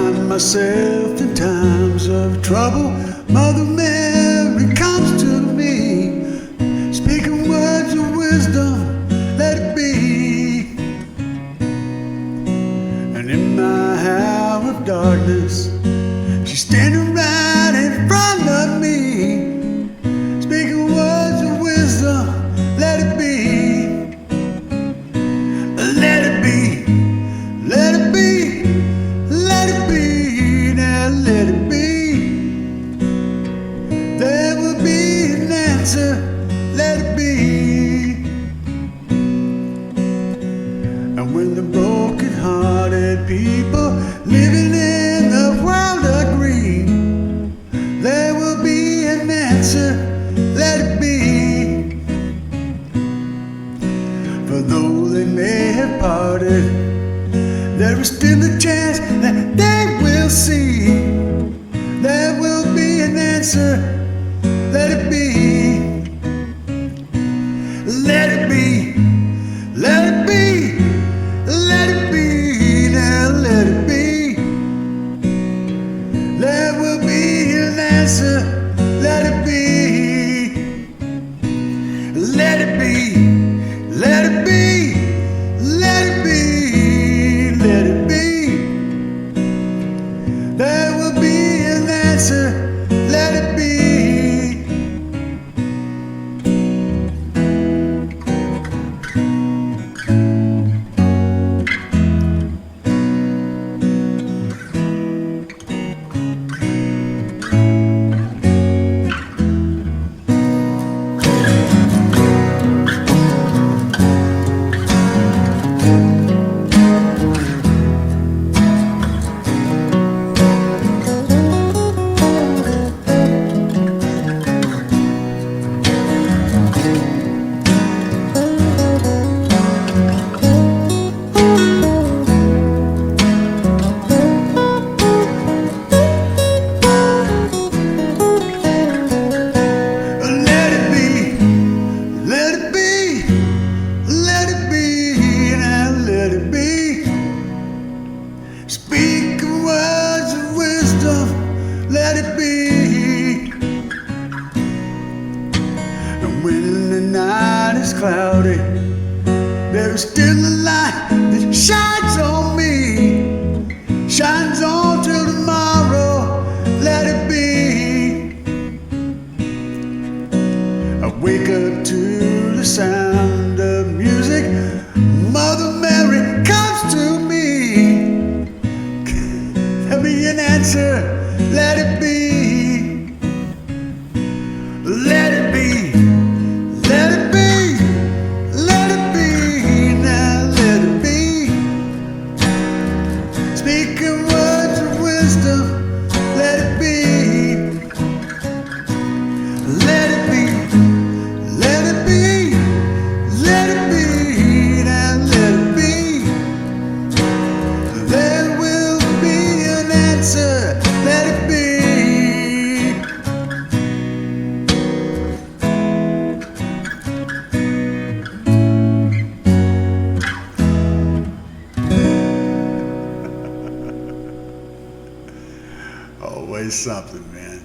find myself in times of trouble, Mother Mary comes to me, speaking words of wisdom, let it be. And in my hour of darkness, she's standing right in front of me, speaking words of wisdom, let it be. Let it be, let it be, let it be, now let it be. There will be an answer, let it be. And when the broken-hearted people living in the world agree, there will be an answer, let it be. For though they may have parted, there is still a chance that they will see. There will be an answer, let it be. Let it be, let it be, let it be, now let it be. There will be an answer, let it be. Let it be. Let it be, let it be, let it be. There will be an answer, let it be. Speak words of wisdom, let it be. And when the night is cloudy, there is still a light that shines on me, shines on till tomorrow, let it be. I wake up to the sound of music, Mother Mary comes to me. There'll be an answer, let it be. Let it be, let it be, let it be, now let it be. Speaking words of wisdom, let it be. Let it be, let it be, let it be, now let it be. There will be an answer, let it be. Always something, man.